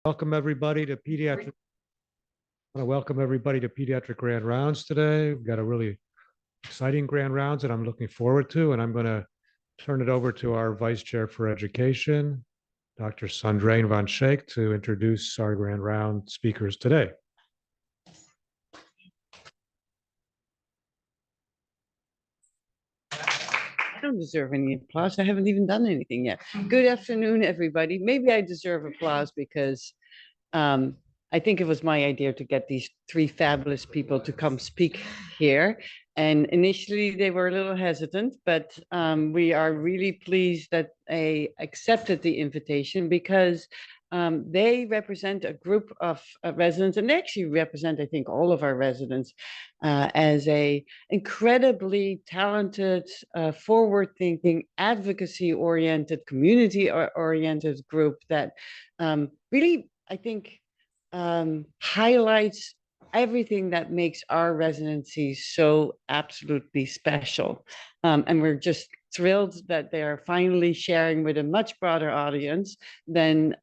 Welcome everybody to pediatric. I want to welcome everybody to Pediatric Grand Rounds today. We've got a really exciting Grand Rounds that I'm looking forward to, and I'm going to turn it over to our Vice Chair for Education, Dr. Sandrain van Schaik, to introduce our Grand Round speakers today. I don't deserve any applause. I haven't even done anything yet. Good afternoon, everybody. Maybe I deserve applause because I think it was my idea to get these three fabulous people to come speak here. And initially they were a little hesitant, but we are really pleased that they accepted the invitation because they represent a group of residents, and they actually represent, I think, all of our residents as a incredibly talented, forward-thinking, advocacy-oriented, community-oriented group that really, I think, highlights everything that makes our residency so absolutely special. And we're just thrilled that they are finally sharing with a much broader audience than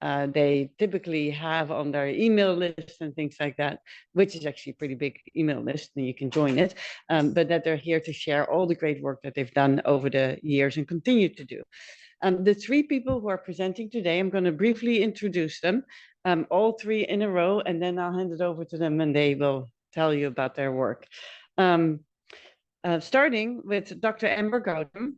they typically have on their email list and things like that, which is actually a pretty big email list, and you can join it, but that they're here to share all the great work that they've done over the years and continue to do. The three people who are presenting today, I'm going to briefly introduce them, all three in a row, and then I'll hand it over to them and they will tell you about their work. Starting with Dr. Amber Gautam.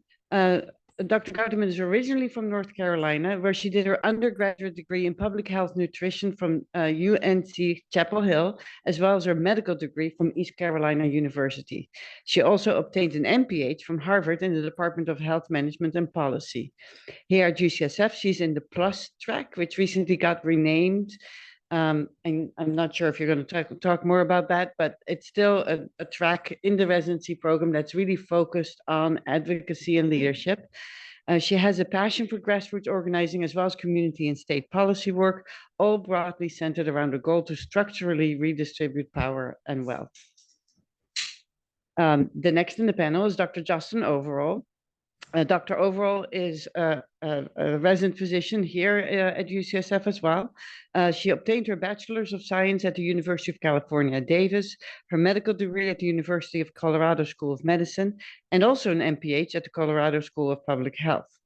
Dr. Gautam is originally from North Carolina, where she did her undergraduate degree in public health nutrition from UNC Chapel Hill, as well as her medical degree from East Carolina University. She also obtained an MPH from Harvard in the Department of Health Management and Policy. Here at UCSF, she's in the PLUS track, which recently got renamed. And I'm not sure if you're going to talk more about that, but it's still a track in the residency program that's really focused on advocacy and leadership. She has a passion for grassroots organizing as well as community and state policy work, all broadly centered around the goal to structurally redistribute power and wealth. The next in the panel is Dr. Justin Overall. Dr. Overall is a resident physician here at UCSF as well. She obtained her Bachelor's of Science at the University of California, Davis, her medical degree at the University of Colorado School of Medicine, and also an MPH at the Colorado School of Public Health.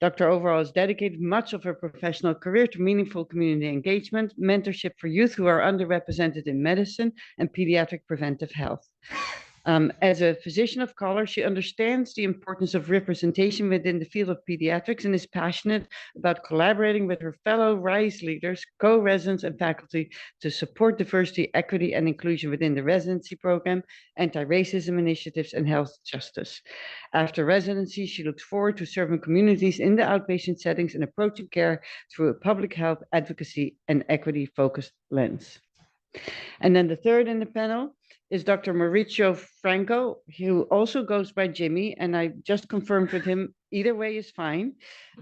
Dr. Overall has dedicated much of her professional career to meaningful community engagement, mentorship for youth who are underrepresented in medicine, and pediatric preventive health. As a physician of color, she understands the importance of representation within the field of pediatrics and is passionate about collaborating with her fellow RISE leaders, co-residents, and faculty to support diversity, equity, and inclusion within the residency program, anti-racism initiatives, and health justice. After residency, she looks forward to serving communities in the outpatient settings and approaching care through a public health, advocacy, and equity-focused lens. And then the third in the panel is Dr. Mauricio Franco, who also goes by Jimmy, and I just confirmed with him, either way is fine.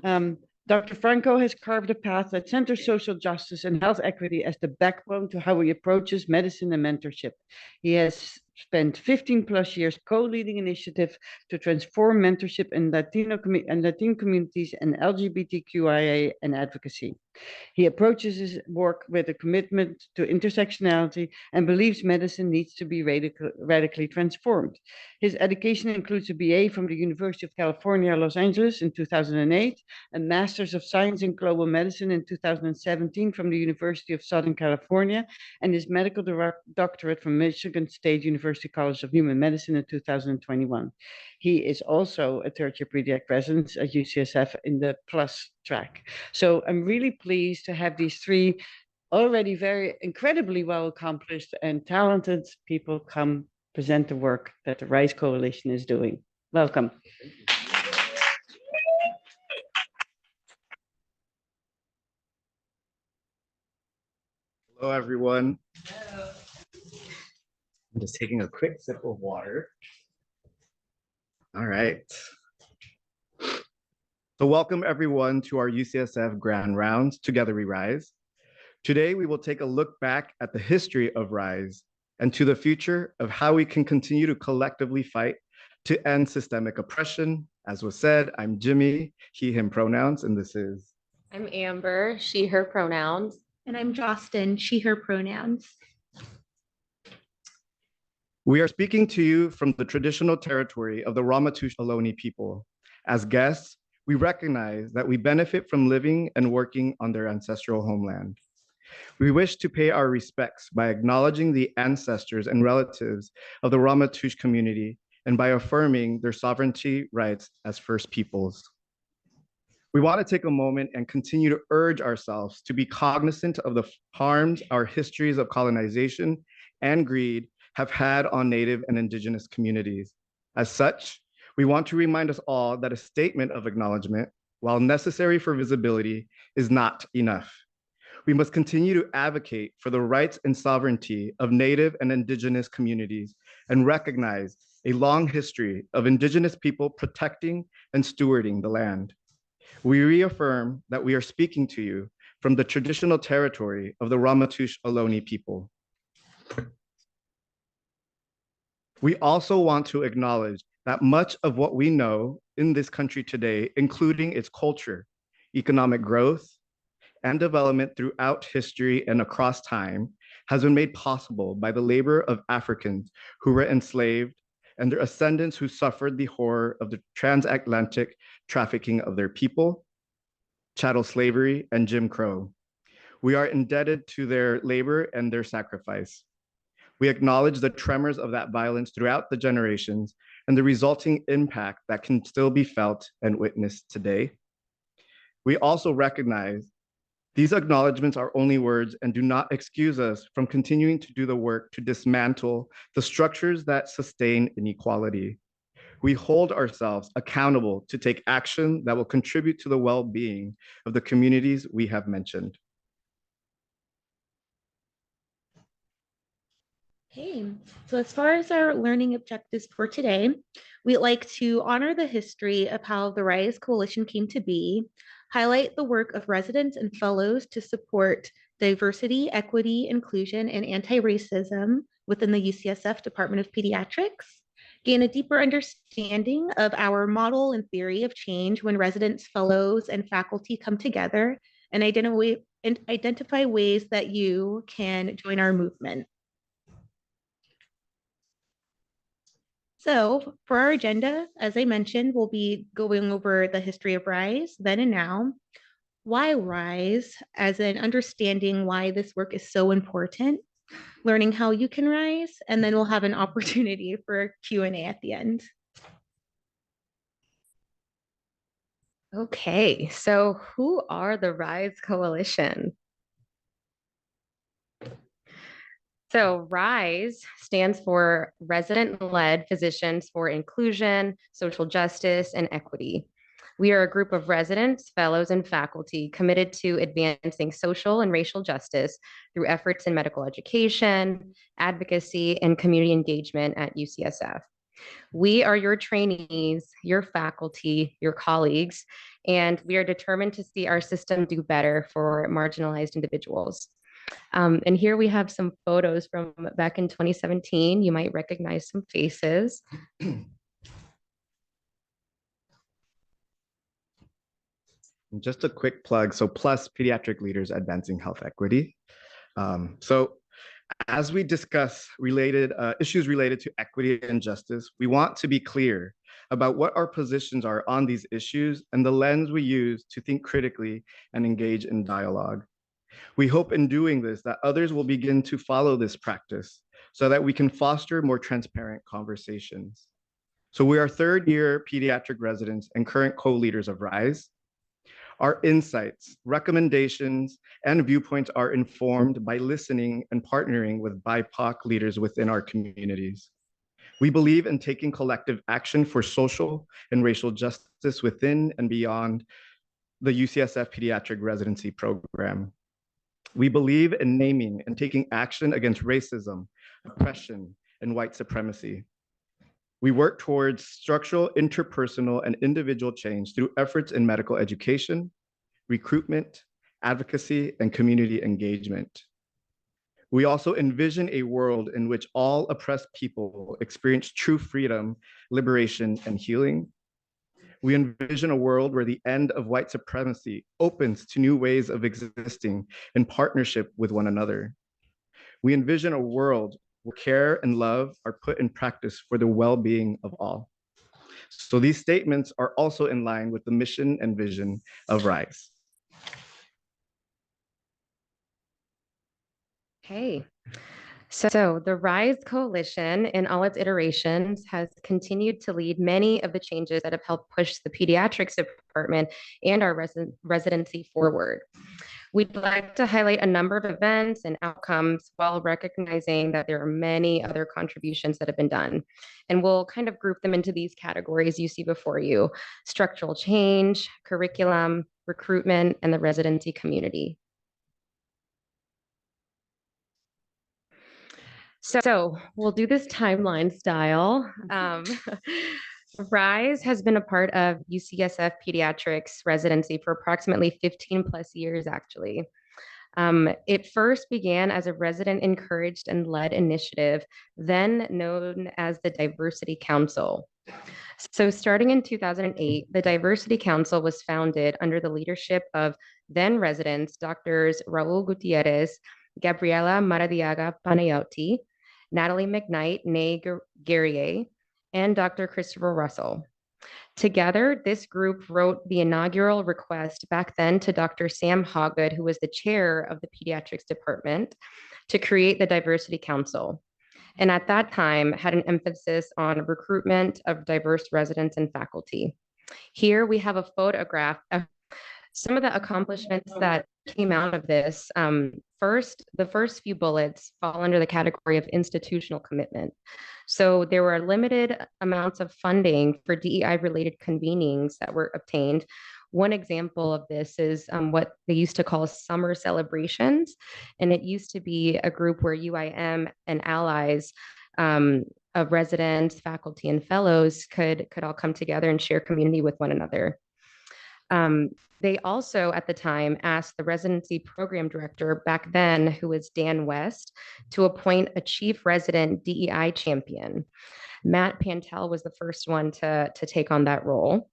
Dr. Franco has carved a path that centers social justice and health equity as the backbone to how he approaches medicine and mentorship. He has spent 15 plus years co-leading initiatives to transform mentorship in Latin communities and LGBTQIA and advocacy. He approaches his work with a commitment to intersectionality and believes medicine needs to be radically transformed. His education includes a BA from the University of California, Los Angeles in 2008, a Master's of Science in Global Medicine in 2017 from the University of Southern California, and his medical doctorate from Michigan State University College of Human Medicine in 2021. He is also a third-year pediatric resident at UCSF in the PLUS track. So I'm really pleased to have these three already very incredibly well accomplished and talented people come present the work that the RISE Coalition is doing. Welcome. Hello, everyone. Hello. I'm just taking a quick sip of water. All right. So welcome everyone to our UCSF Grand Rounds, Together We Rise. Today, we will take a look back at the history of RISE and to the future of how we can continue to collectively fight to end systemic oppression. As was said, I'm Jimmy, he, him pronouns, and this is I'm Amber, she, her pronouns. And I'm Jostin, she, her pronouns. We are speaking to you from the traditional territory of the Ramaytush Ohlone people. As guests, we recognize that we benefit from living and working on their ancestral homeland. We wish to pay our respects by acknowledging the ancestors and relatives of the Ramaytush community and by affirming their sovereignty rights as First Peoples. We want to take a moment and continue to urge ourselves to be cognizant of the harms our histories of colonization and greed have had on Native and Indigenous communities. As such, we want to remind us all that a statement of acknowledgement, while necessary for visibility, is not enough. We must continue to advocate for the rights and sovereignty of Native and Indigenous communities and recognize a long history of Indigenous people protecting and stewarding the land. We reaffirm that we are speaking to you from the traditional territory of the Ramaytush Ohlone people. We also want to acknowledge that much of what we know in this country today, including its culture, economic growth, and development throughout history and across time, has been made possible by the labor of Africans who were enslaved and their ascendants who suffered the horror of the transatlantic trafficking of their people, chattel slavery, and Jim Crow. We are indebted to their labor and their sacrifice. We acknowledge the tremors of that violence throughout the generations and the resulting impact that can still be felt and witnessed today. We also recognize these acknowledgements are only words and do not excuse us from continuing to do the work to dismantle the structures that sustain inequality. We hold ourselves accountable to take action that will contribute to the well-being of the communities we have mentioned. Okay, so as far as our learning objectives for today, we'd like to honor the history of how the RISE Coalition came to be, highlight the work of residents and fellows to support diversity, equity, inclusion, and anti-racism within the UCSF Department of Pediatrics, gain a deeper understanding of our model and theory of change when residents, fellows, and faculty come together, and identify ways that you can join our movement. So for our agenda, as I mentioned, we'll be going over the history of RISE, then and now, why RISE, as in understanding why this work is so important, learning how you can rise, and then we'll have an opportunity for a Q&A at the end. Okay, so who are the RISE Coalition? So RISE stands for Resident-Led Physicians for Inclusion, Social Justice, and Equity. We are a group of residents, fellows, and faculty committed to advancing social and racial justice through efforts in medical education, advocacy, and community engagement at UCSF. We are your trainees, your faculty, your colleagues, and we are determined to see our system do better for marginalized individuals. And here we have some photos from back in 2017. You might recognize some faces. Just a quick plug. So PLUS Pediatric Leaders Advancing Health Equity. As we discuss issues related to equity and justice, we want to be clear about what our positions are on these issues and the lens we use to think critically and engage in dialogue. We hope in doing this that others will begin to follow this practice so that we can foster more transparent conversations. So we are third-year pediatric residents and current co-leaders of RISE. Our insights, recommendations, and viewpoints are informed by listening and partnering with BIPOC leaders within our communities. We believe in taking collective action for social and racial justice within and beyond the UCSF Pediatric Residency Program. We believe in naming and taking action against racism, oppression, and white supremacy. We work towards structural, interpersonal, and individual change through efforts in medical education, recruitment, advocacy, and community engagement. We also envision a world in which all oppressed people experience true freedom, liberation, and healing. We envision a world where the end of white supremacy opens to new ways of existing in partnership with one another. We envision a world where care and love are put in practice for the well-being of all. So these statements are also in line with the mission and vision of RISE. Okay. So the RISE Coalition in all its iterations has continued to lead many of the changes that have helped push the pediatrics department and our residency forward. We'd like to highlight a number of events and outcomes while recognizing that there are many other contributions that have been done. And we'll kind of group them into these categories you see before you: structural change, curriculum, recruitment, and the residency community. So we'll do this timeline style. RISE has been a part of UCSF Pediatrics residency for approximately 15 plus years, actually. It first began as a resident encouraged and led initiative, then known as the Diversity Council. So starting in 2008, the Diversity Council was founded under the leadership of then residents, Doctors Raul Gutierrez, Gabriela Maradiaga Panayotti, Natalie McKnight, Nay Guerrier, and Dr. Christopher Russell. Together, this group wrote the inaugural request back then to Dr. Sam Hoggood, who was the chair of the pediatrics department, to create the Diversity Council. And at that time had an emphasis on recruitment of diverse residents and faculty. Here we have a photograph of some of the accomplishments that came out of this. First, the first few bullets fall under the category of institutional commitment. So there were limited amounts of funding for DEI-related convenings that were obtained. One example of this is what they used to call summer celebrations. And it used to be a group where UIM and allies of residents, faculty, and fellows could all come together and share community with one another. They also, at the time, asked the residency program director back then, who was Dan West, to appoint a chief resident DEI champion. Matt Pantel was the first one to take on that role.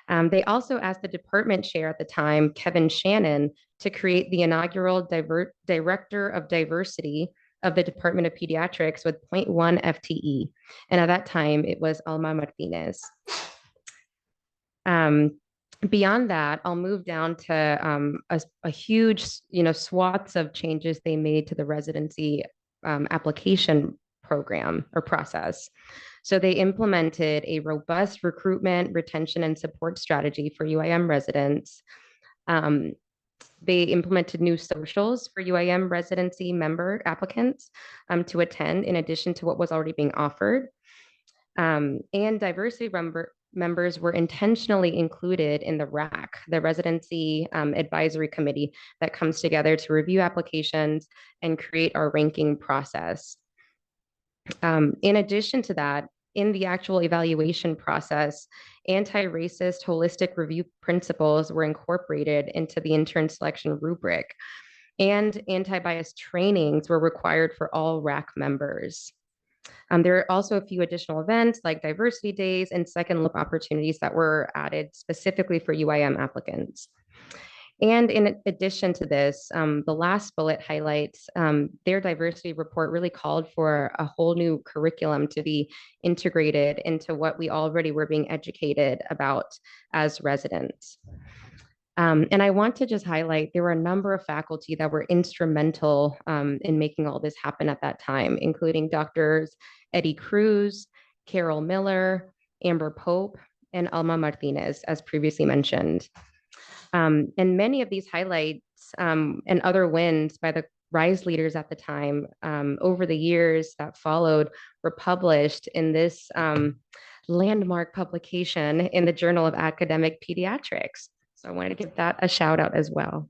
They also asked the department chair at the time, Kevin Shannon, to create the inaugural director of diversity of the Department of Pediatrics with 0.1 FTE. And at that time, it was Alma Martinez. Beyond that, I'll move down to a huge, swaths of changes they made to the residency application program or process. So they implemented a robust recruitment, retention, and support strategy for UIM residents. They implemented new socials for UIM residency member applicants to attend, in addition to what was already being offered. And diversity members were intentionally included in the RAC, the Residency Advisory Committee that comes together to review applications and create our ranking process. In addition to that, in the actual evaluation process, anti-racist holistic review principles were incorporated into the intern selection rubric, and anti-bias trainings were required for all RAC members. There are also a few additional events like diversity days and second look opportunities that were added specifically for UIM applicants. And in addition to this, the last bullet highlights their diversity report really called for a whole new curriculum to be integrated into what we already were being educated about as residents. And I want to just highlight, there were a number of faculty that were instrumental in making all this happen at that time, including Doctors Eddie Cruz, Carol Miller, Amber Pope, and Alma Martinez, as previously mentioned. And many of these highlights and other wins by the RISE leaders at the time over the years that followed were published in this landmark publication in the Journal of Academic Pediatrics. So I wanted to give that a shout out as well.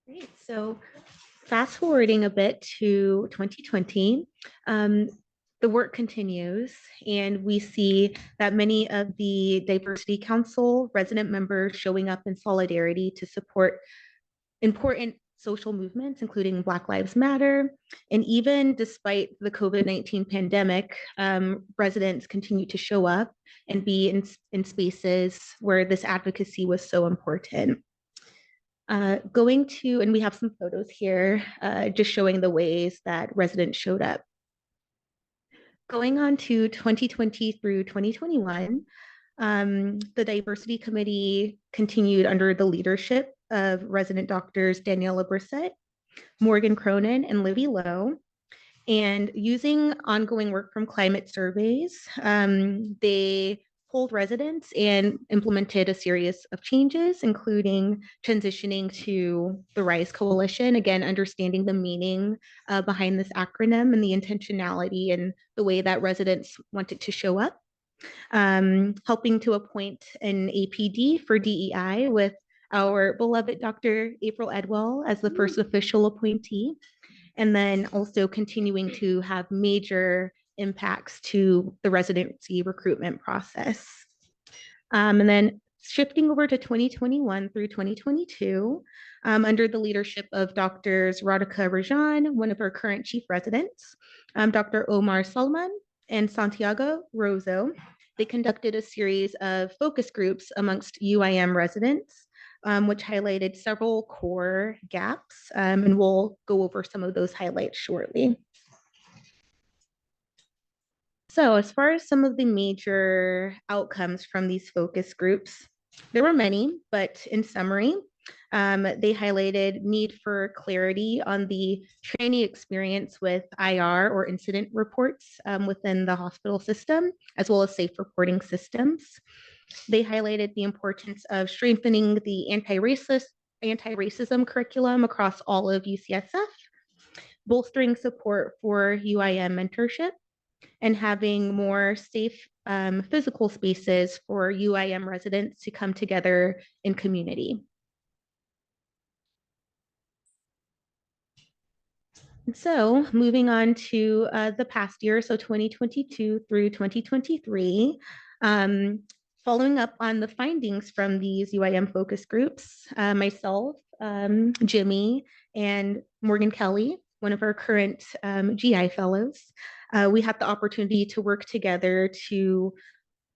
Great. So fast forwarding a bit to 2020, the work continues, and we see that many of the Diversity Council resident members showing up in solidarity to support important social movements, including Black Lives Matter. And even despite the COVID-19 pandemic, residents continue to show up and be in spaces where this advocacy was so important. And we have some photos here, just showing the ways that residents showed up. Going on to 2020 through 2021, the Diversity Committee continued under the leadership of resident doctors Daniela Brissett, Morgan Cronin, and Livy Lowe. And using ongoing work from climate surveys, they polled residents and implemented a series of changes, including transitioning to the RISE Coalition, again, understanding the meaning behind this acronym and the intentionality and the way that residents wanted to show up. Helping to appoint an APD for DEI with our beloved Dr. April Edwell as the first official appointee, and then also continuing to have major impacts to the residency recruitment process. And then shifting over to 2021 through 2022, under the leadership of Drs. Radhika Rajan, one of our current chief residents, Dr. Omar Salman, and Santiago Rozo, they conducted a series of focus groups amongst UIM residents, which highlighted several core gaps, and we'll go over some of those highlights shortly. So as far as some of the major outcomes from these focus groups, there were many, but in summary, they highlighted need for clarity on the trainee experience with IR or incident reports within the hospital system, as well as safe reporting systems. They highlighted the importance of strengthening the anti-racism curriculum across all of UCSF, bolstering support for UIM mentorship, and having more safe physical spaces for UIM residents to come together in community. And so moving on to the past year, so 2022 through 2023, following up on the findings from these UIM focus groups, myself, Jimmy, and Morgan Kelly, one of our current GI fellows, we had the opportunity to work together to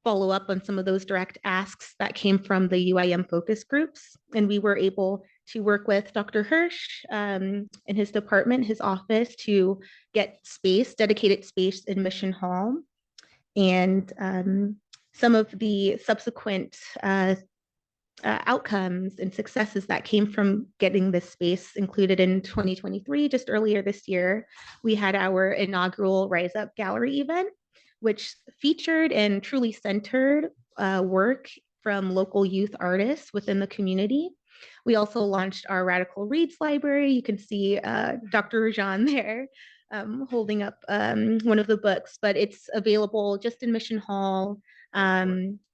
follow up on some of those direct asks that came from the UIM focus groups. And we were able to work with Dr. Hirsch in his department, his office, to get space, dedicated space in Mission Hall. And some of the subsequent outcomes and successes that came from getting this space included in 2023, just earlier this year, we had our inaugural Rise Up Gallery event, which featured and truly centered work from local youth artists within the community. We also launched our Radical Reads library. You can see Dr. Rajan there holding up one of the books, but it's available just in Mission Hall.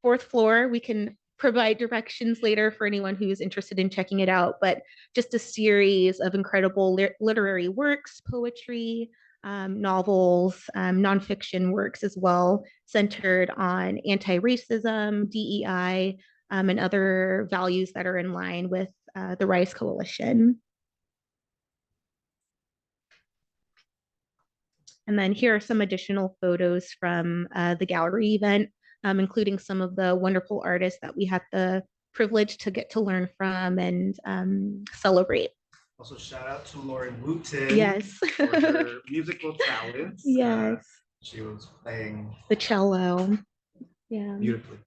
Fourth floor, we can provide directions later for anyone who's interested in checking it out, but just a series of incredible literary works, poetry, novels, nonfiction works as well, centered on anti-racism, DEI, and other values that are in line with the RISE Coalition. And then here are some additional photos from the gallery event, including some of the wonderful artists that we had the privilege to get to learn from and celebrate. Also, shout out to Lauren Wooten. Yes. For her musical talents. Yes. She was playing The cello. Yeah. beautifully.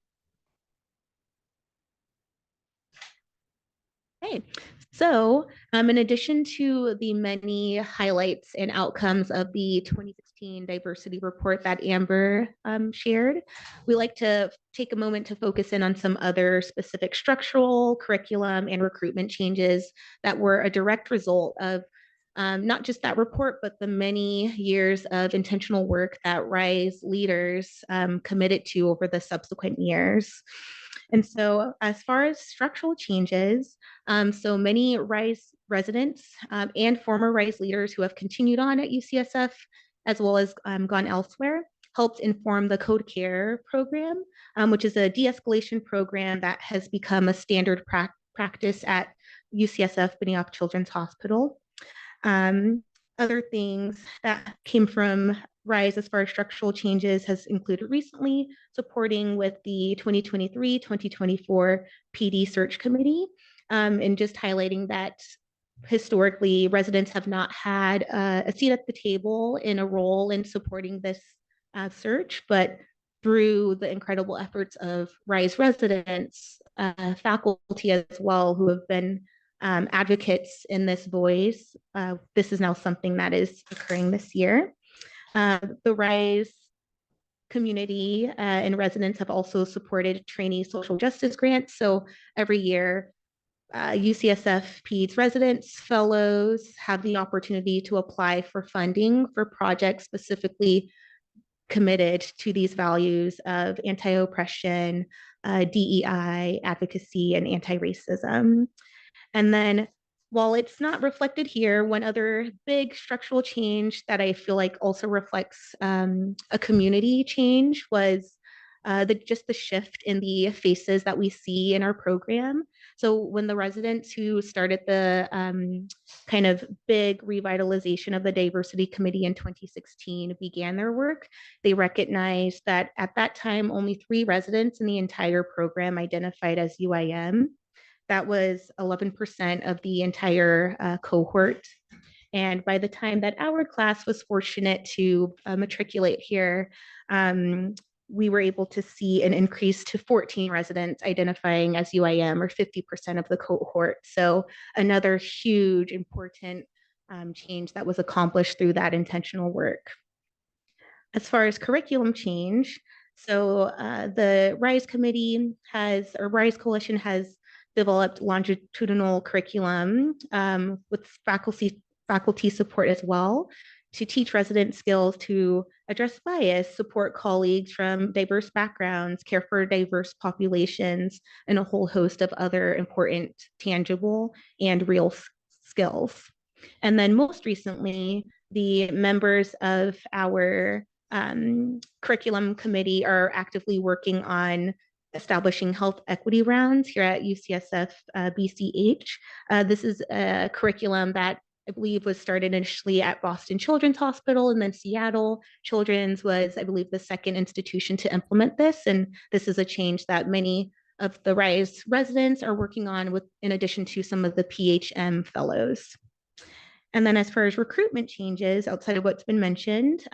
Okay. So in addition to the many highlights and outcomes of the 2016 diversity report that Amber shared, we like to take a moment to focus in on some other specific structural, curriculum, and recruitment changes that were a direct result of not just that report, but the many years of intentional work that RISE leaders committed to over the subsequent years. And so as far as structural changes, so many RISE residents and former RISE leaders who have continued on at UCSF, as well as gone elsewhere, helped inform the Code Care program, which is a de-escalation program that has become a standard practice at UCSF Benioff Children's Hospital. Other things that came from RISE as far as structural changes has included recently supporting with the 2023-2024 PD search committee, and just highlighting that historically residents have not had a seat at the table in a role in supporting this search, but through the incredible efforts of RISE residents, faculty as well, who have been advocates in this voice. This is now something that is occurring this year. The RISE community and residents have also supported trainee social justice grants. So every year, UCSF PEDS residents, fellows have the opportunity to apply for funding for projects specifically committed to these values of anti-oppression, DEI, advocacy, and anti-racism. And then while it's not reflected here, one other big structural change that I feel like also reflects a community change was just the shift in the faces that we see in our program. So when the residents who started the kind of big revitalization of the Diversity Committee in 2016 began their work, they recognized that at that time, only 3 residents in the entire program identified as UIM. That was 11% of the entire cohort. And by the time that our class was fortunate to matriculate here, we were able to see an increase to 14 residents identifying as UIM, or 50% of the cohort. So another huge, important change that was accomplished through that intentional work. As far as curriculum change, so the RISE committee has, or RISE Coalition has developed longitudinal curriculum with faculty support as well to teach resident skills to address bias, support colleagues from diverse backgrounds, care for diverse populations, and a whole host of other important, tangible, and real skills. And then most recently, the members of our curriculum committee are actively working on establishing health equity rounds here at UCSF BCH. This is a curriculum that I believe was started initially at Boston Children's Hospital, and then Seattle Children's was, I believe, the second institution to implement this. And this is a change that many of the RISE residents are working on with, in addition to some of the PHM fellows. And then as far as recruitment changes, outside of what's been mentioned,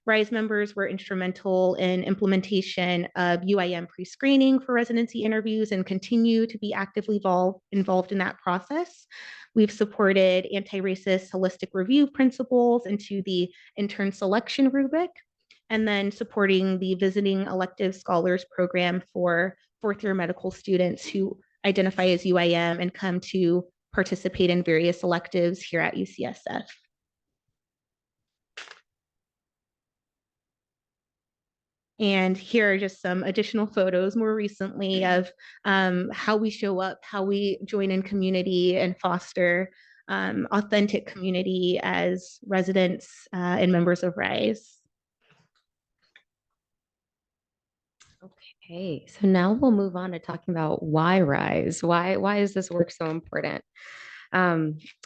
RISE members were instrumental in implementation of UIM pre-screening for residency interviews and continue to be actively involved in that process. We've supported anti-racist holistic review principles into the intern selection rubric, and then supporting the visiting elective scholars program for fourth-year medical students who identify as UIM and come to participate in various electives here at UCSF. And here are just some additional photos more recently of how we show up, how we join in community and foster authentic community as residents and members of RISE. Okay, so now we'll move on to talking about why RISE. Why is this work so important?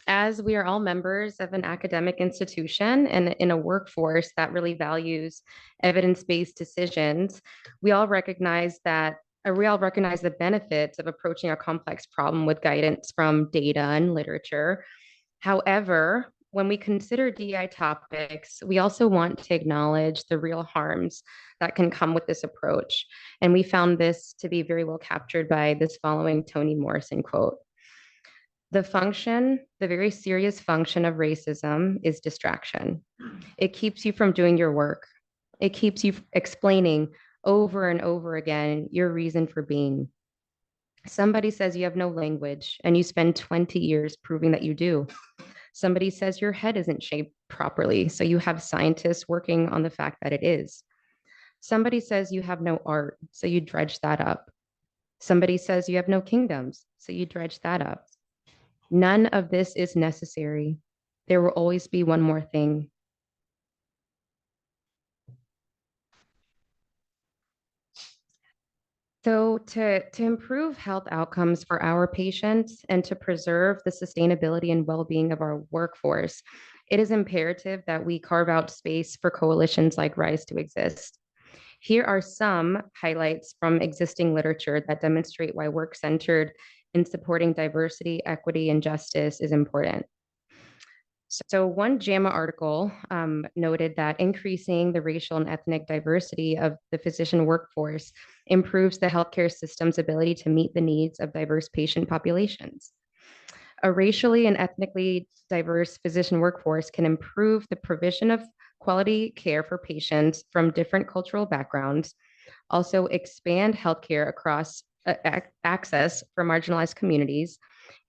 As we are all members of an academic institution and in a workforce that really values evidence-based decisions, we all recognize the benefits of approaching a complex problem with guidance from data and literature. However, when we consider DEI topics, we also want to acknowledge the real harms that can come with this approach. And we found this to be very well captured by this following Toni Morrison quote. The very serious function of racism is distraction. It keeps you from doing your work. It keeps you explaining over and over again your reason for being. Somebody says you have no language, and you spend 20 years proving that you do. Somebody says your head isn't shaped properly, so you have scientists working on the fact that it is. Somebody says you have no art, so you dredge that up. Somebody says you have no kingdoms, so you dredge that up. None of this is necessary. There will always be one more thing. So to improve health outcomes for our patients and to preserve the sustainability and well-being of our workforce, it is imperative that we carve out space for coalitions like RISE to exist. Here are some highlights from existing literature that demonstrate why work centered in supporting diversity, equity, and justice is important. So one JAMA article noted that increasing the racial and ethnic diversity of the physician workforce improves the healthcare system's ability to meet the needs of diverse patient populations. A racially and ethnically diverse physician workforce can improve the provision of quality care for patients from different cultural backgrounds, also expand healthcare across access for marginalized communities,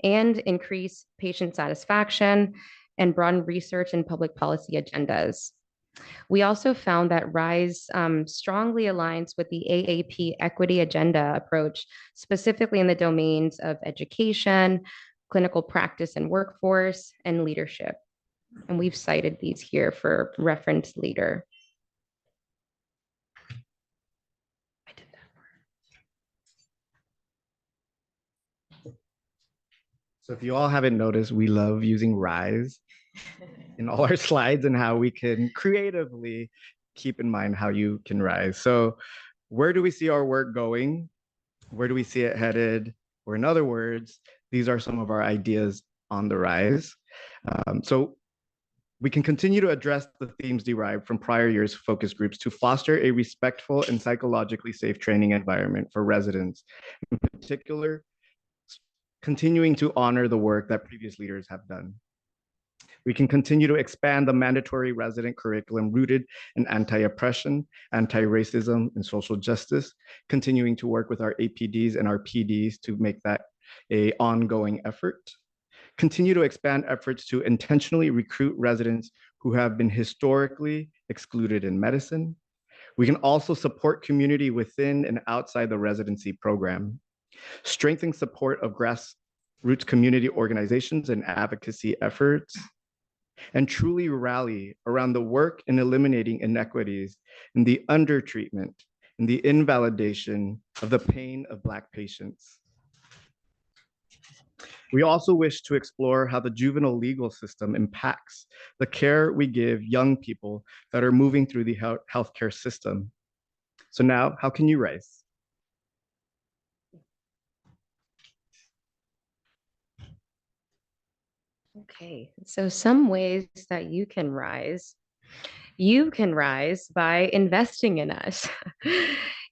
and increase patient satisfaction and broaden research and public policy agendas. We also found that RISE strongly aligns with the AAP equity agenda approach, specifically in the domains of education, clinical practice and workforce, and leadership. And we've cited these here for reference later. So if you all haven't noticed, we love using RISE in all our slides and how we can creatively keep in mind how you can rise. So where do we see our work going? Where do we see it headed? Or in other words, these are some of our ideas on the rise. So we can continue to address the themes derived from prior years' focus groups to foster a respectful and psychologically safe training environment for residents, in particular, continuing to honor the work that previous leaders have done. We can continue to expand the mandatory resident curriculum rooted in anti-oppression, anti-racism, and social justice, continuing to work with our APDs and our PDs to make that an ongoing effort. Continue to expand efforts to intentionally recruit residents who have been historically excluded in medicine. We can also support community within and outside the residency program. Strengthening support of grassroots community organizations and advocacy efforts, and truly rally around the work in eliminating inequities in the undertreatment and the invalidation of the pain of Black patients. We also wish to explore how the juvenile legal system impacts the care we give young people that are moving through the healthcare system. So now, how can you rise? Okay, so some ways that you can rise. You can rise by investing in us.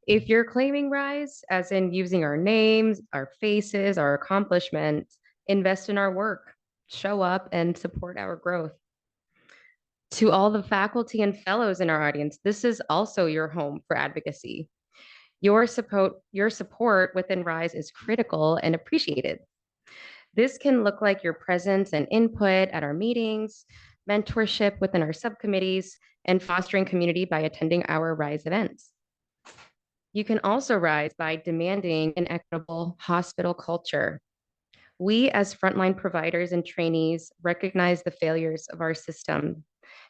If you're claiming rise, as in using our names, our faces, our accomplishments, invest in our work, show up and support our growth. To all the faculty and fellows in our audience, this is also your home for advocacy. Your support within RISE is critical and appreciated. This can look like your presence and input at our meetings, mentorship within our subcommittees, and fostering community by attending our RISE events. You can also rise by demanding an equitable hospital culture. We, as frontline providers and trainees, recognize the failures of our system,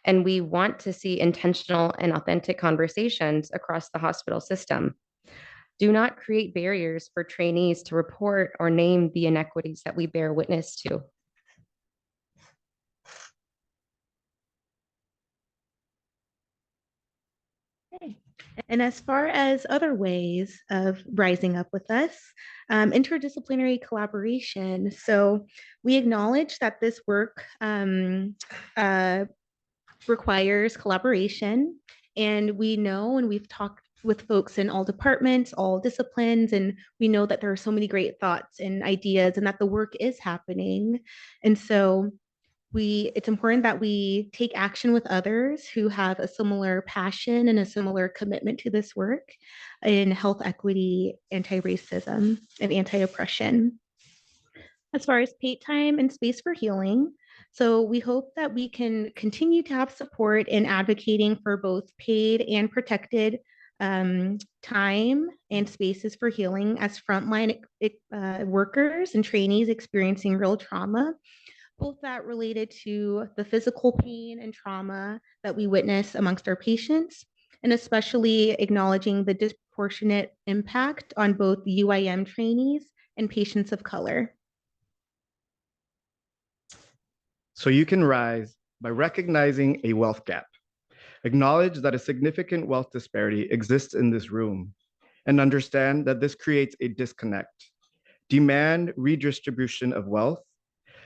and we want to see intentional and authentic conversations across the hospital system. Do not create barriers for trainees to report or name the inequities that we bear witness to. Okay. And as far as other ways of rising up with us, interdisciplinary collaboration. So we acknowledge that this work requires collaboration, and we know, and we've talked with folks in all departments, all disciplines, and we know that there are so many great thoughts and ideas and that the work is happening. And so it's important that we take action with others who have a similar passion and a similar commitment to this work in health equity, anti-racism, and anti-oppression. As far as paid time and space for healing, so we hope that we can continue to have support in advocating for both paid and protected time and spaces for healing as frontline workers and trainees experiencing real trauma, both that related to the physical pain and trauma that we witness amongst our patients, and especially acknowledging the disproportionate impact on both UIM trainees and patients of color. So you can rise by recognizing a wealth gap. Acknowledge that a significant wealth disparity exists in this room and understand that this creates a disconnect. Demand redistribution of wealth,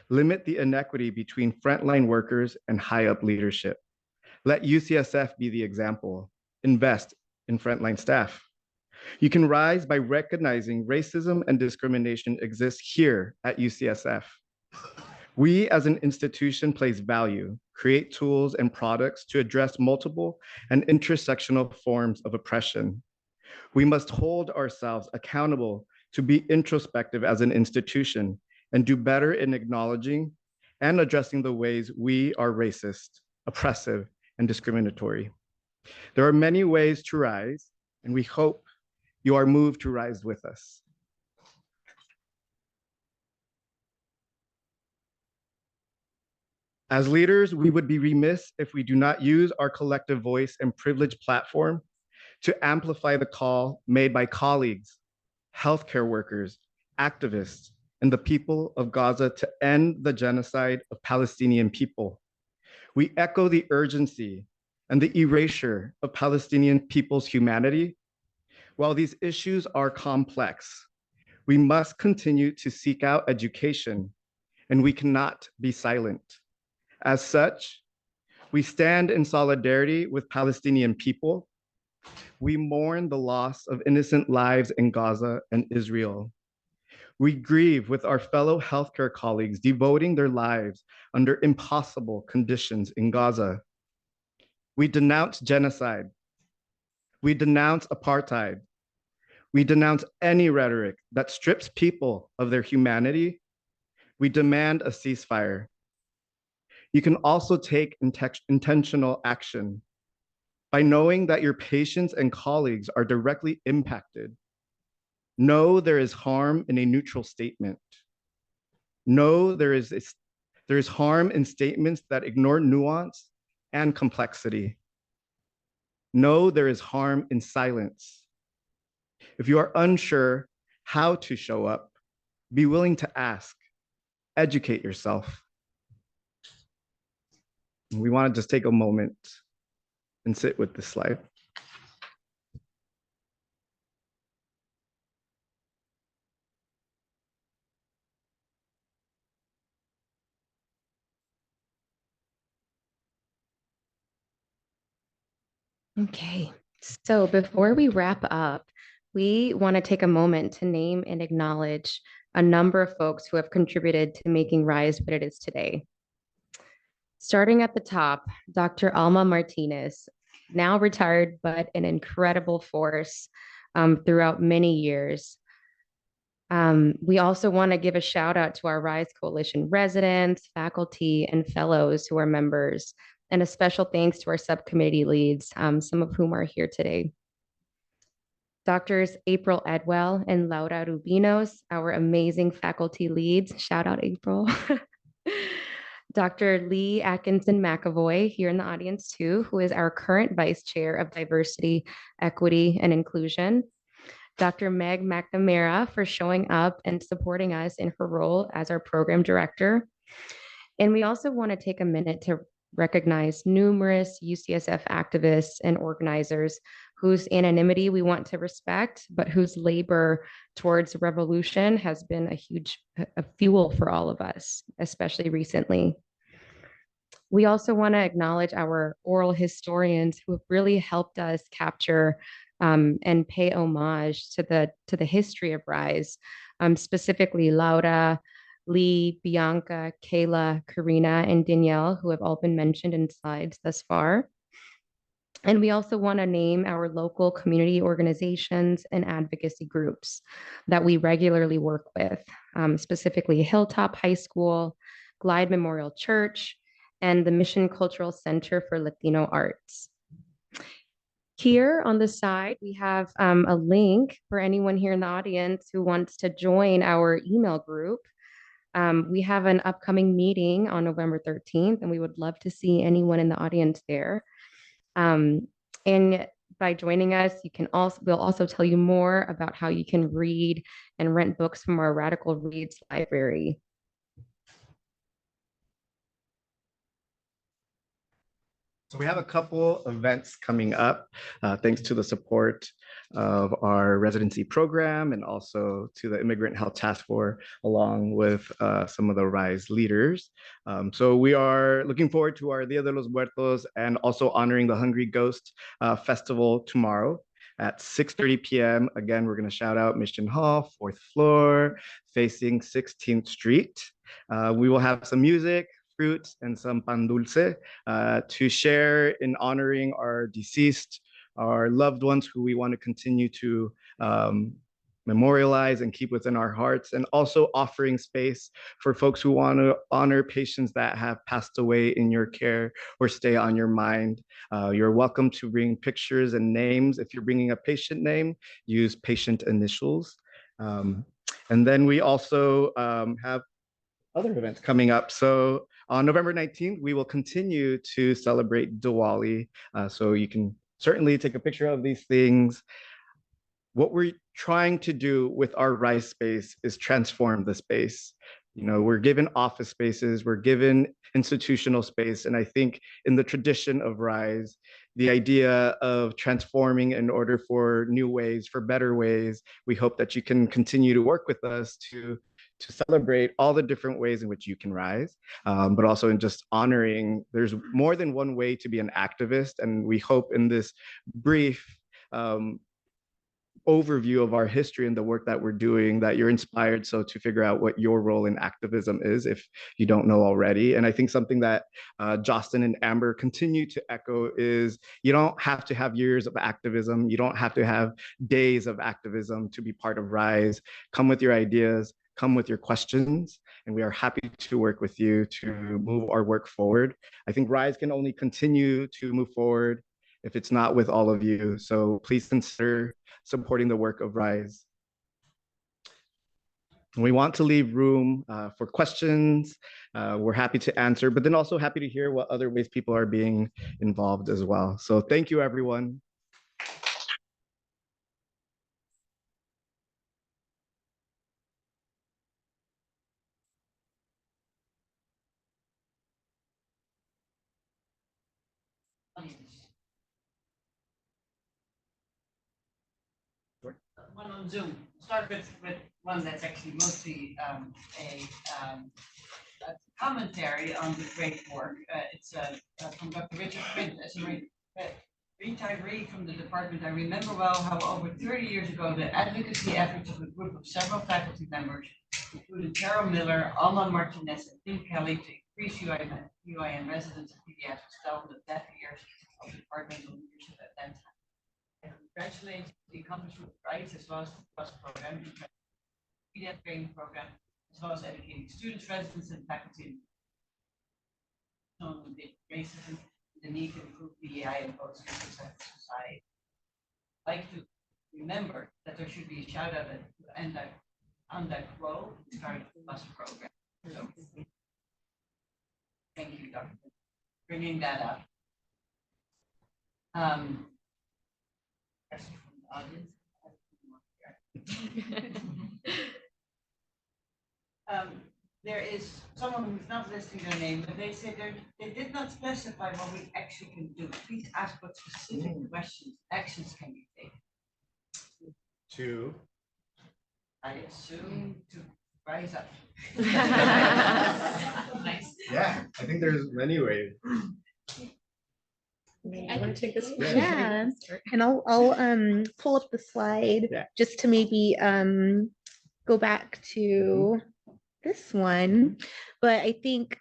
limit the inequity between frontline workers and high up leadership. Let UCSF be the example. Invest in frontline staff. You can rise by recognizing racism and discrimination exists here at UCSF. We as an institution place value, create tools and products to address multiple and intersectional forms of oppression. We must hold ourselves accountable to be introspective as an institution and do better in acknowledging and addressing the ways we are racist, oppressive, and discriminatory. There are many ways to rise, and we hope you are moved to rise with us. As leaders, we would be remiss if we do not use our collective voice and privileged platform to amplify the call made by colleagues, healthcare workers, activists, and the people of Gaza to end the genocide of Palestinian people. We echo the urgency and the erasure of Palestinian people's humanity. While these issues are complex, we must continue to seek out education, and we cannot be silent. As such, we stand in solidarity with Palestinian people. We mourn the loss of innocent lives in Gaza and Israel. We grieve with our fellow healthcare colleagues devoting their lives under impossible conditions in Gaza. We denounce genocide. We denounce apartheid. We denounce any rhetoric that strips people of their humanity. We demand a ceasefire. You can also take intentional action by knowing that your patients and colleagues are directly impacted. Know there is harm in a neutral statement. Know there is harm in statements that ignore nuance and complexity. Know there is harm in silence. If you are unsure how to show up, be willing to ask, educate yourself. We want to just take a moment and sit with this slide. Okay, so before we wrap up, we want to take a moment to name and acknowledge a number of folks who have contributed to making RISE what it is today. Starting at the top, Dr. Alma Martinez, now retired, but an incredible force throughout many years. We also want to give a shout out to our RISE Coalition residents, faculty, and fellows who are members, and a special thanks to our subcommittee leads, some of whom are here today. Doctors April Edwell and Laura Rubinos, our amazing faculty leads. Shout out, April. Dr. Lee Atkinson McAvoy here in the audience too, who is our current Vice Chair of Diversity, Equity, and Inclusion. Dr. Meg McNamara for showing up and supporting us in her role as our Program Director. And we also want to take a minute to recognize numerous UCSF activists and organizers whose anonymity we want to respect, but whose labor towards revolution has been a huge fuel for all of us, especially recently. We also want to acknowledge our oral historians who have really helped us capture and pay homage to the history of RISE, specifically Laura, Lee, Bianca, Kayla, Karina, and Danielle, who have all been mentioned in slides thus far. And we also want to name our local community organizations and advocacy groups that we regularly work with, specifically Hilltop High School, Glide Memorial Church, and the Mission Cultural Center for Latino Arts. Here on the side, we have a link for anyone here in the audience who wants to join our email group. We have an upcoming meeting on November 13th, and we would love to see anyone in the audience there. And by joining us. We'll also tell you more about how you can read and rent books from our Radical Reads library. So we have a couple events coming up, thanks to the support of our residency program and also to the Immigrant Health Task Force, along with some of the RISE leaders. So we are looking forward to our Dia de los Muertos and also honoring the Hungry Ghost Festival tomorrow at 6:30 p.m. Again, we're going to shout out Mission Hall, 4th floor, facing 16th Street. We will have some music, fruits, and some pan dulce to share in honoring our deceased, our loved ones who we want to continue to memorialize and keep within our hearts, and also offering space for folks who want to honor patients that have passed away in your care or stay on your mind. You're welcome to bring pictures and names. If you're bringing a patient name, use patient initials. And then we also have other events coming up. So on November 19th, we will continue to celebrate Diwali. So you can certainly take a picture of these things. What we're trying to do with our RISE space is transform the space. You know, we're given office spaces, we're given institutional space. And I think in the tradition of RISE, the idea of transforming in order for new ways, for better ways, we hope that you can continue to work with us to celebrate all the different ways in which you can rise, but also in just honoring, there's more than one way to be an activist. And we hope in this brief overview of our history and the work that we're doing, that you're inspired so to figure out what your role in activism is if you don't know already. And I think something that Justin and Amber continue to echo is you don't have to have years of activism. You don't have to have days of activism to be part of RISE. Come with your ideas, come with your questions, and we are happy to work with you to move our work forward. I think RISE can only continue to move forward if it's not with all of you. So please consider supporting the work of RISE. And we want to leave room for questions. We're happy to answer, but then also happy to hear what other ways people are being involved as well. So thank you, everyone. One on Zoom. Start with one that's actually mostly a commentary on the great work. It's from Dr. Richard Quint as a retiree from the department. I remember well how over 30 years ago, the advocacy efforts of a group of several faculty members, including Carol Miller, Alma Martinez, and Tim Kelly, to increase UIN residents and pediatrics fell on the deaf ears of the departmental leadership at that time. I congratulate the accomplishment of RISE as well as the PLUS program, the pediatric training program, as well as educating students, residents, and faculty on the racism, the need to improve PEI and post society. I'd like to remember that there should be a shout out on that role starting the PLUS program. So, thank you, Dr. for bringing that up. Question from the audience. There is someone who's not listing their name, but they say they did not specify what we actually can do. Please ask what specific actions can be taken. To, I assume to rise up. Nice. yeah, I think there's many ways. I can take this. Yeah. Yeah, and I'll pull up the slide Yeah. just to maybe go back to this one. But I think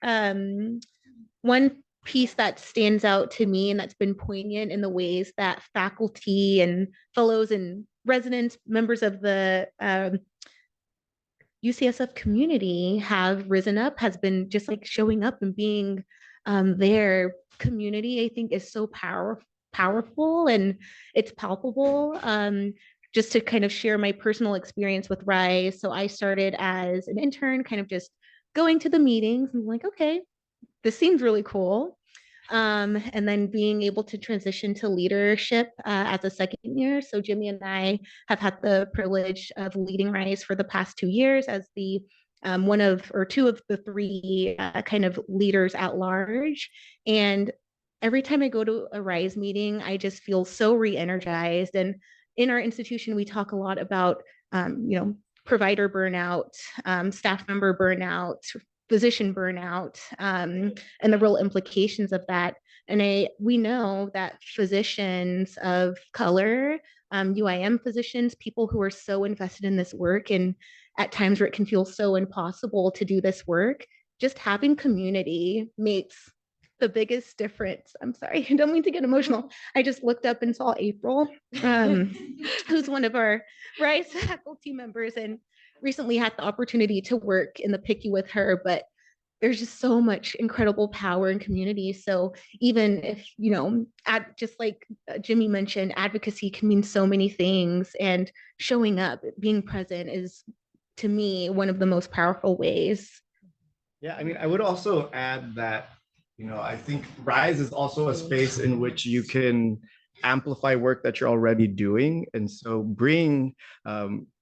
one piece that stands out to me and that's been poignant in the ways that faculty and fellows and residents, members of the UCSF community have risen up has been just like showing up and being their community, I think, is so powerful and it's palpable. Just to kind of share my personal experience with RISE. So I started as an intern, kind of just going to the meetings and like, okay, this seems really cool. and then being able to transition to leadership as a second year. So Jimmy and I have had the privilege of leading Rise for the past 2 years as the one of or two of the three kind of leaders at large. And every time I go to a Rise meeting, I just feel so re-energized. And in our institution, we talk a lot about, provider burnout, staff member burnout, physician burnout, and the real implications of that. And we know that physicians of color, UIM physicians, people who are so invested in this work, and at times where it can feel so impossible to do this work, just having community makes the biggest difference. I'm sorry, I don't mean to get emotional. I just looked up and saw April, who's one of our Rise faculty members, and recently had the opportunity to work in the PICU with her, but there's just so much incredible power in community. So even if, just like Jimmy mentioned, advocacy can mean so many things, and showing up, being present is, to me, one of the most powerful ways. Yeah, I mean, I would also add that, I think Rise is also a space in which you can amplify work that you're already doing. And so bring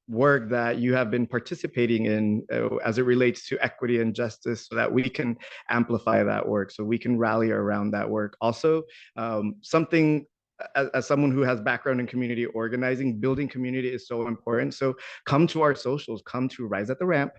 work that you have been participating in as it relates to equity and justice so that we can amplify that work, so we can rally around that work. Also, something as someone who has background in community organizing, building community is so important. So come to our socials, come to Rise at the Ramp,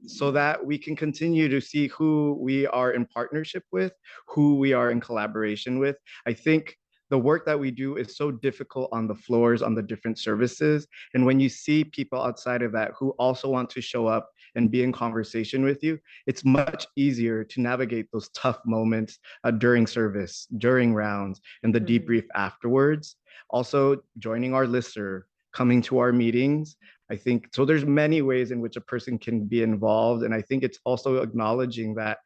so that we can continue to see who we are in partnership with, who we are in collaboration with. I think the work that we do is so difficult on the floors, on the different services. And when you see people outside of that who also want to show up and be in conversation with you, it's much easier to navigate those tough moments during service, during rounds, and the debrief afterwards. Also, joining our listserv, coming to our meetings. I think so. There's many ways in which a person can be involved. And I think it's also acknowledging that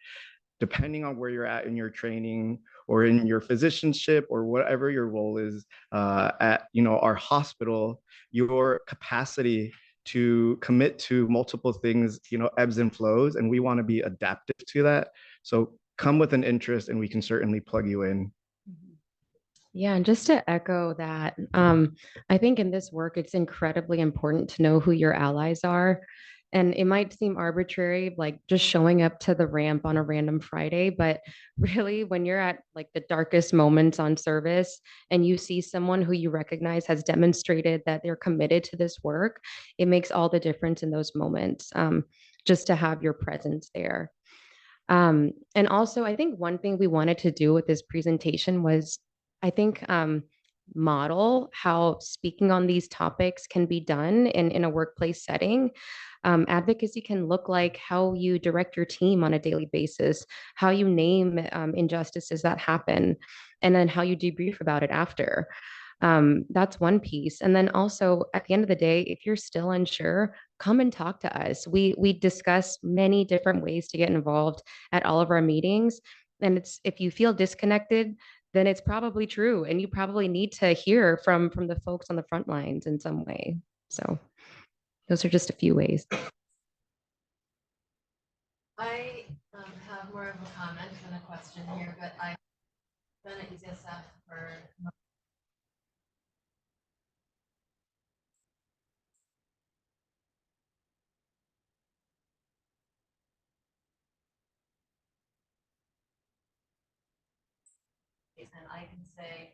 depending on where you're at in your training or in your physicianship or whatever your role is at our hospital, your capacity to commit to multiple things ebbs and flows, and we want to be adaptive to that. So come with an interest and we can certainly plug you in. Yeah, and just to echo that, I think in this work, it's incredibly important to know who your allies are. And it might seem arbitrary, like just showing up to the ramp on a random Friday, but really, when you're at like the darkest moments on service and you see someone who you recognize has demonstrated that they're committed to this work, it makes all the difference in those moments, just to have your presence there. And also, I think one thing we wanted to do with this presentation was, I think, model how speaking on these topics can be done in a workplace setting. Advocacy can look like how you direct your team on a daily basis, how you name injustices that happen, and then how you debrief about it after. That's one piece. And then also at the end of the day, if you're still unsure, come and talk to us. We discuss many different ways to get involved at all of our meetings. And if you feel disconnected, then it's probably true. And you probably need to hear from the folks on the front lines in some way. So those are just a few ways. I have more of a comment than a question here, but I've been at UCSF for and I can say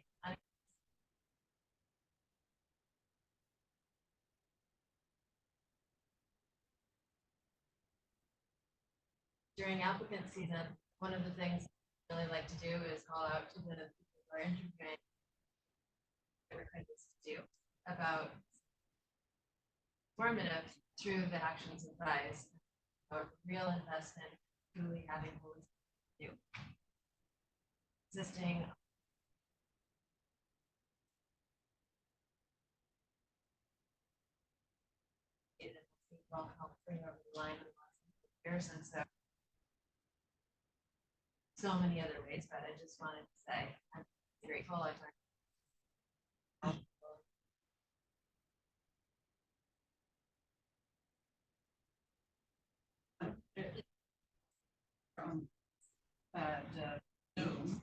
during applicant season, one of the things I really like to do is call out to the people who are interviewing to do about formative through the actions of Rise, about real investment, truly having holistic view. Existing will help bring over the line in the last years, and so many other ways, but I just wanted to say I'm grateful. From Zoom,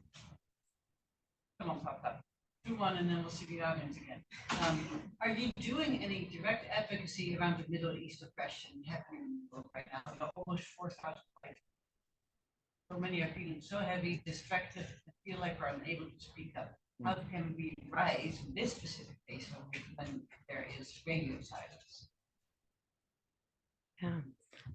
move on and then we'll see the audience again. Are you doing any direct advocacy around the Middle East oppression happening in the world right now? You know, almost 4,000 lives. So many are feeling so heavy, distracted, and feel like we're unable to speak up. How can we rise in this specific case when there is radio silence? Yeah,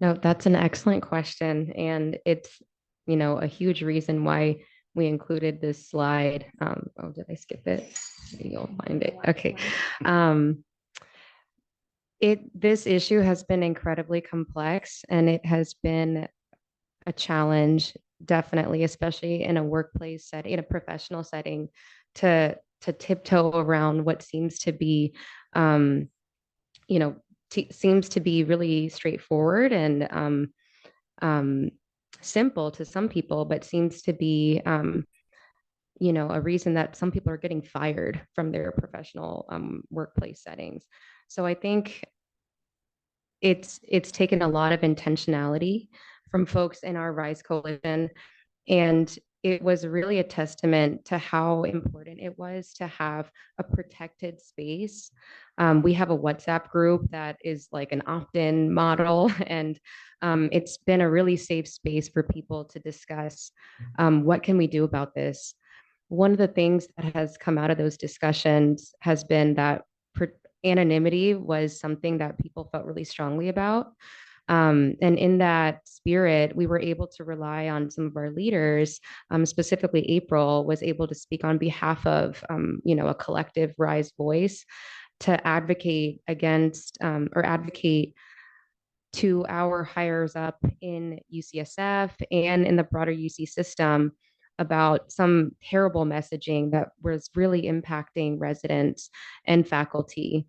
no, that's an excellent question. And it's, you know, a huge reason why we included this slide. Oh, did I skip it? You'll find it. Okay. This issue has been incredibly complex and it has been a challenge, definitely, especially in a workplace setting, in a professional setting, to tiptoe around what seems to be, you know, seems to be really straightforward and simple to some people, but seems to be, you know, a reason that some people are getting fired from their professional workplace settings. So I think it's taken a lot of intentionality from folks in our Rise Coalition. And it was really a testament to how important it was to have a protected space. We have a WhatsApp group that is like an opt-in model, and it's been a really safe space for people to discuss what can we do about this. One of the things that has come out of those discussions has been that anonymity was something that people felt really strongly about. And in that spirit, we were able to rely on some of our leaders, specifically April was able to speak on behalf of, you know, a collective Rise voice to advocate against or advocate to our hires up in UCSF and in the broader UC system about some terrible messaging that was really impacting residents and faculty.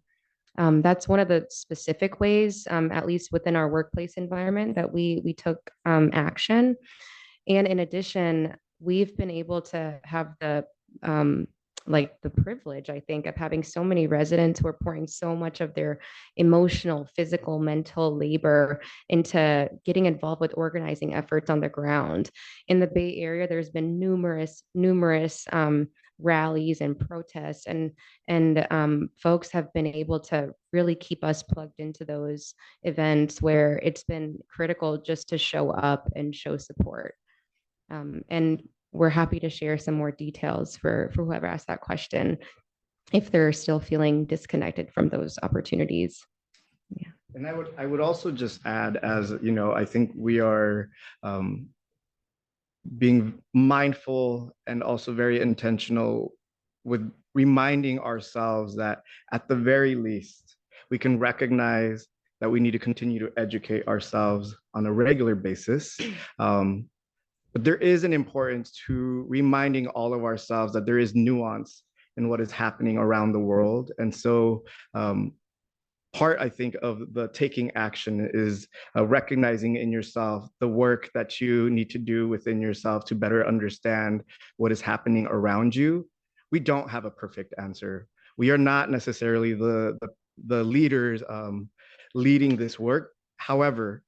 That's one of the specific ways, at least within our workplace environment, that we took action. And in addition, we've been able to have the like the privilege, I think, of having so many residents who are pouring so much of their emotional, physical, mental labor into getting involved with organizing efforts on the ground. In the Bay Area, there's been numerous rallies and protests, and folks have been able to really keep us plugged into those events where it's been critical just to show up and show support. And we're happy to share some more details for whoever asked that question if they're still feeling disconnected from those opportunities. Yeah. And I would also just add, as you know, I think we are being mindful and also very intentional with reminding ourselves that at the very least, we can recognize that we need to continue to educate ourselves on a regular basis. But there is an importance to reminding all of ourselves that there is nuance in what is happening around the world. And so part, I think, of the taking action is recognizing in yourself the work that you need to do within yourself to better understand what is happening around you. We don't have a perfect answer. We are not necessarily the leaders leading this work. However,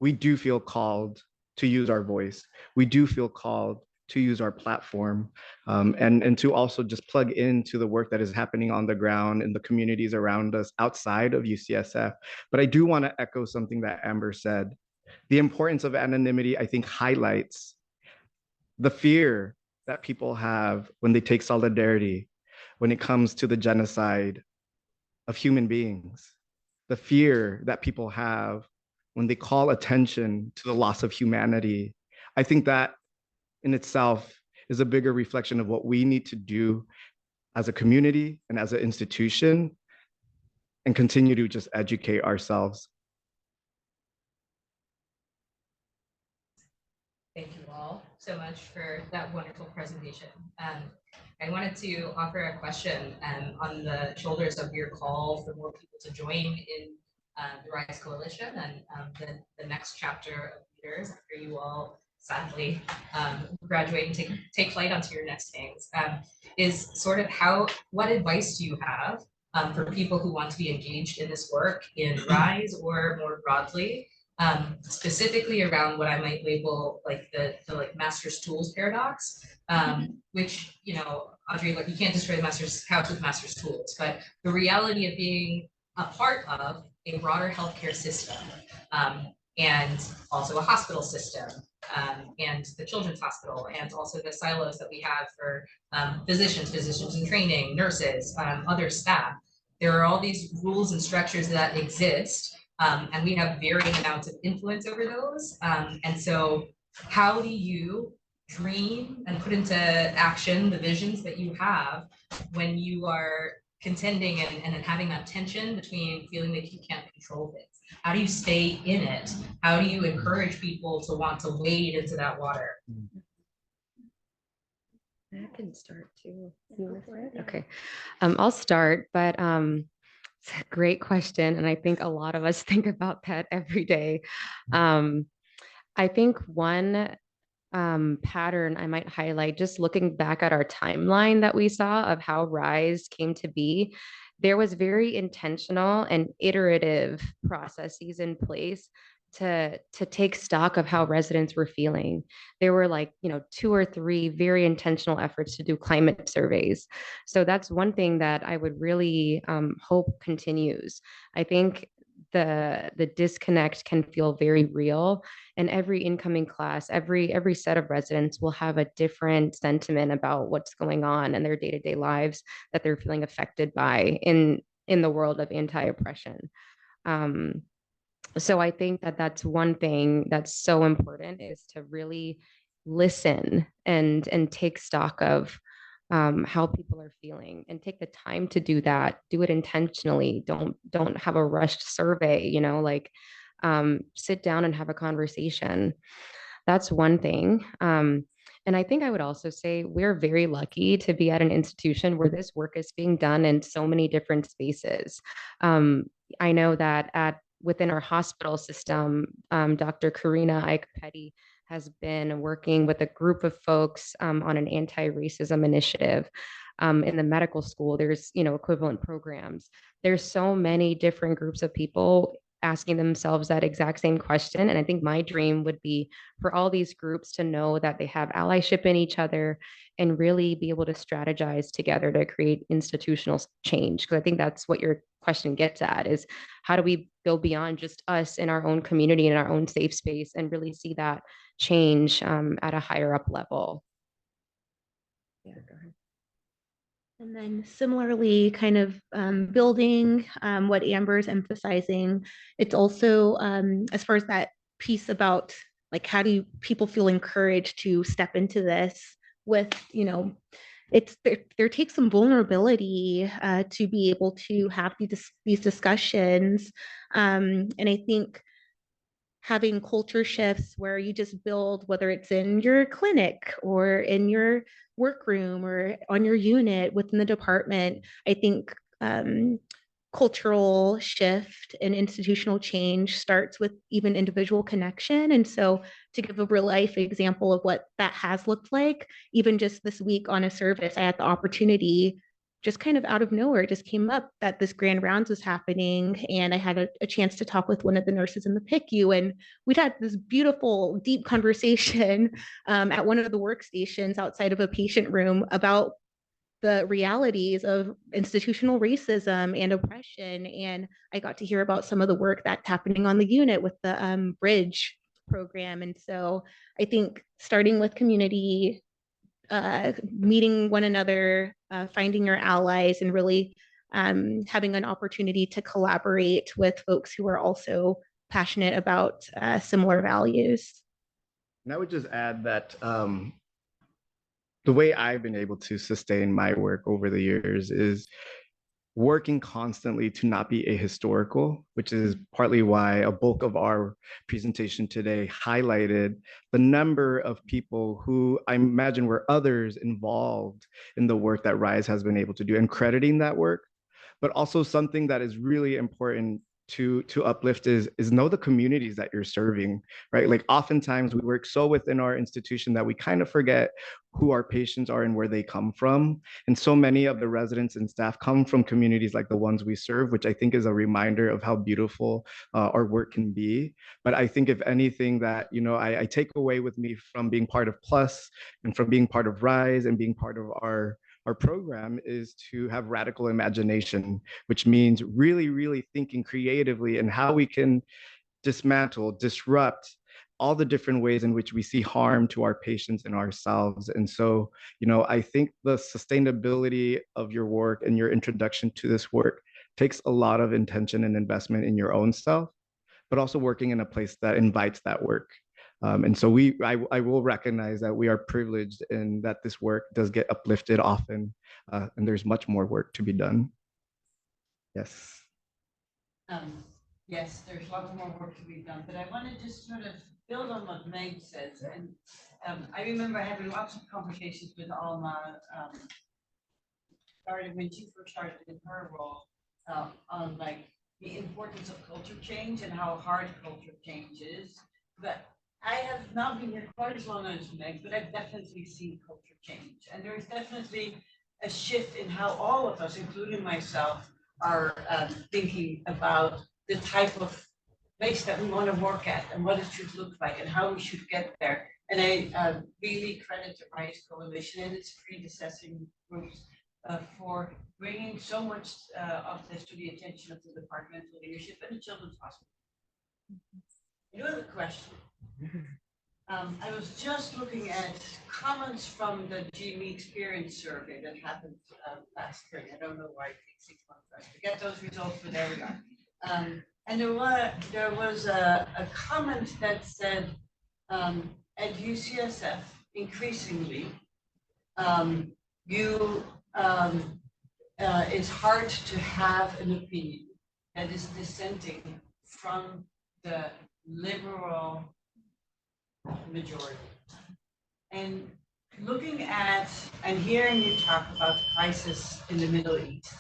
we do feel called to use our voice. We do feel called to use our platform and to also just plug into the work that is happening on the ground in the communities around us outside of UCSF. But I do want to echo something that Amber said. The importance of anonymity, I think, highlights the fear that people have when they take solidarity, when it comes to the genocide of human beings, the fear that people have when they call attention to the loss of humanity. I think that in itself is a bigger reflection of what we need to do as a community and as an institution and continue to just educate ourselves. Thank you all so much for that wonderful presentation. I wanted to offer a question on the shoulders of your call for more people to join in the Rise Coalition and the next chapter of leaders after you all sadly graduate and take flight onto your next things, is sort of what advice do you have for people who want to be engaged in this work in Rise or more broadly specifically around what I might label like the like master's tools paradox, which, you know, Audrey, like you can't destroy the master's couch with master's tools, but the reality of being a part of a broader healthcare system, and also a hospital system, and the children's hospital, and also the silos that we have for physicians in training, nurses, other staff. There are all these rules and structures that exist, and we have varying amounts of influence over those. And so how do you dream and put into action the visions that you have when you are contending and having that tension between feeling like you can't control things? How do you stay in it? How do you encourage people to want to wade into that water? I can start too. Okay. I'll start, but it's a great question. And I think a lot of us think about that every day. I think one pattern I might highlight, just looking back at our timeline that we saw of how RISE came to be, there was very intentional and iterative processes in place to take stock of how residents were feeling. There were like, you know, 2 or 3 very intentional efforts to do climate surveys. So that's one thing that I would really hope continues. I think the disconnect can feel very real, and every incoming class, every set of residents will have a different sentiment about what's going on in their day-to-day lives that they're feeling affected by in the world of anti-oppression. So I think that that's one thing that's so important, is to really listen and take stock of how people are feeling, and take the time to do that. Do it intentionally. Don't have a rushed survey, you know, like sit down and have a conversation. That's one thing. And I think I would also say we're very lucky to be at an institution where this work is being done in so many different spaces. I know that within our hospital system, Dr. Karina Ike-Petty has been working with a group of folks on an anti-racism initiative. In the medical school, there's, you know, equivalent programs. There's so many different groups of people asking themselves that exact same question. And I think my dream would be for all these groups to know that they have allyship in each other and really be able to strategize together to create institutional change. Because I think that's what your question gets at, is how do we go beyond just us in our own community, in our own safe space, and really see that change at a higher up level. Yeah, go ahead. And then similarly, kind of building what Amber's emphasizing, it's also as far as that piece about like how do people feel encouraged to step into this with, you know, it's there takes some vulnerability to be able to have these discussions. And I think having culture shifts where you just build, whether it's in your clinic or in your workroom or on your unit within the department, I think cultural shift and institutional change starts with even individual connection. And so to give a real life example of what that has looked like, even just this week on a service, I had the opportunity, just kind of out of nowhere, it just came up that this grand rounds was happening. And I had a chance to talk with one of the nurses in the PICU, and we'd had this beautiful, deep conversation at one of the workstations outside of a patient room about the realities of institutional racism and oppression. And I got to hear about some of the work that's happening on the unit with the Bridge program. And so I think starting with community, meeting one another, finding your allies, and really having an opportunity to collaborate with folks who are also passionate about similar values. And I would just add that the way I've been able to sustain my work over the years is working constantly to not be ahistorical, which is partly why a bulk of our presentation today highlighted the number of people who I imagine were others involved in the work that RISE has been able to do, and crediting that work. But also something that is really important to uplift is know the communities that you're serving, right? Like oftentimes we work so within our institution that we kind of forget who our patients are and where they come from. And so many of the residents and staff come from communities like the ones we serve, which I think is a reminder of how beautiful our work can be. But I think if anything that, you know, I take away with me from being part of Plus and from being part of Rise and being part of our program is to have radical imagination, which means really, really thinking creatively and how we can dismantle, disrupt all the different ways in which we see harm to our patients and ourselves. And so, you know, I think the sustainability of your work and your introduction to this work takes a lot of intention and investment in your own self, but also working in a place that invites that work. And so I will recognize that we are privileged and that this work does get uplifted often, and there's much more work to be done. Yes. Yes, there's lots more work to be done, but I want to just sort of build on what Meg says. And I remember having lots of conversations with Alma, started when she first started in her role, on like the importance of culture change and how hard culture change is. But I have not been here quite as long as Meg, but I've definitely seen culture change. And there's definitely a shift in how all of us, including myself, are thinking about the type of place that we want to work at and what it should look like and how we should get there. And I really credit the Rise Coalition and its predecessing groups for bringing so much of this to the attention of the departmental leadership and the Children's Hospital. Another question. I was just looking at comments from the GME Experience survey that happened last spring. I don't know why it takes 6 months for us to get those results, but there we are. And there was a comment that said at UCSF, increasingly, it's hard to have an opinion that is dissenting from the liberal majority. And looking at and hearing you talk about the crisis in the Middle East,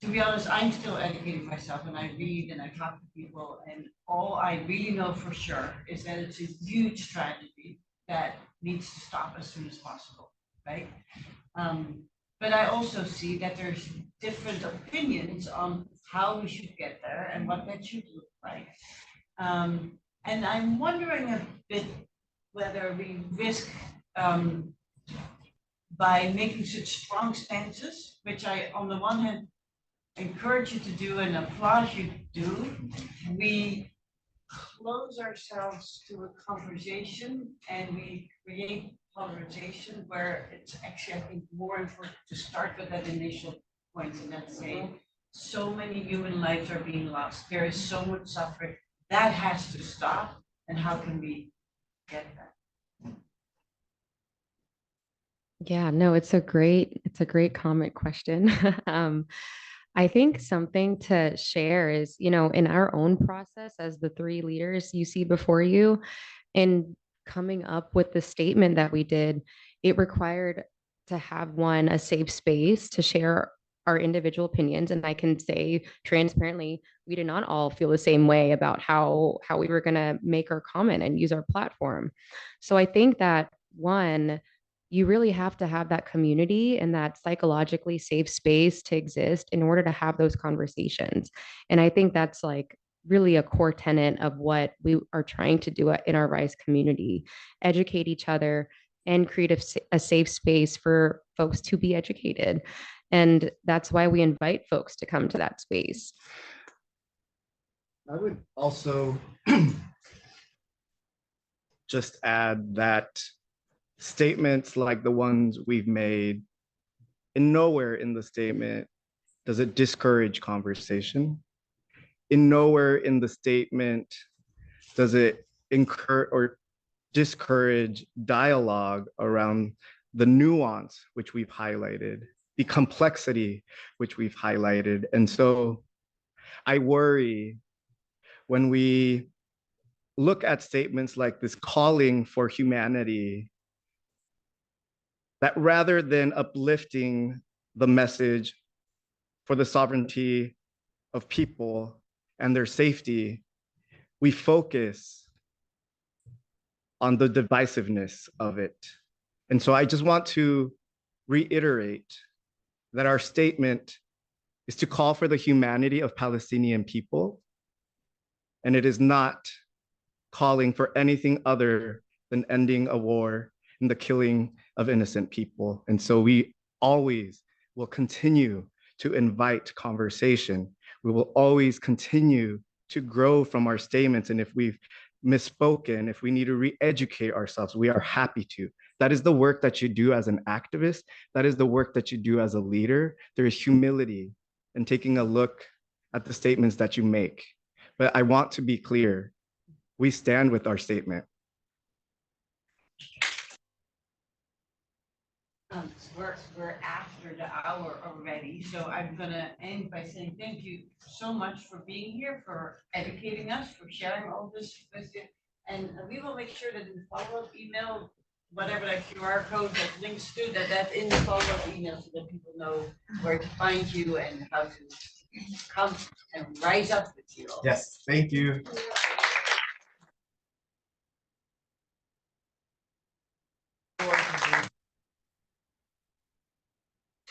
to be honest, I'm still educating myself and I read and I talk to people, and all I really know for sure is that it's a huge tragedy that needs to stop as soon as possible, right? But I also see that there's different opinions on how we should get there and what that should look like. And I'm wondering a bit whether we risk, by making such strong stances, which I, on the one hand, encourage you to do and applaud you to do, we close ourselves to a conversation and we create polarization where it's actually, I think, more important to start with that initial point and then say, so many human lives are being lost. There is so much suffering. That has to stop. And how can we get that? Yeah, no, it's a great comment question. I think something to share is, you know, in our own process as the three leaders you see before you, in coming up with the statement that we did, it required to have a safe space to share our individual opinions. And I can say transparently, we did not all feel the same way about how we were going to make our comment and use our platform. So I think that you really have to have that community and that psychologically safe space to exist in order to have those conversations. And I think that's like really a core tenet of what we are trying to do in our Rise community, educate each other and create a safe space for folks to be educated. And that's why we invite folks to come to that space. I would also just add that statements like the ones we've made, in nowhere in the statement does it discourage conversation. In nowhere in the statement does it encourage or discourage dialogue around the nuance which we've highlighted, the complexity which we've highlighted. And so I worry when we look at statements like this calling for humanity, that rather than uplifting the message for the sovereignty of people and their safety, we focus on the divisiveness of it. And so I just want to reiterate that our statement is to call for the humanity of Palestinian people, and it is not calling for anything other than ending a war and the killing of innocent people. And so we always will continue to invite conversation. We will always continue to grow from our statements. And if we've misspoken, if we need to re-educate ourselves, we are happy to. That is the work that you do as an activist. That is the work that you do as a leader. There is humility in taking a look at the statements that you make. But I want to be clear, we stand with our statement. We're after the hour already, so I'm gonna end by saying thank you so much for being here, for educating us, for sharing all this with you. And we will make sure that in the follow-up email, whatever that QR code that links to, that's in the follow-up email so that people know where to find you and how to come and rise up with you all. Yes, thank you.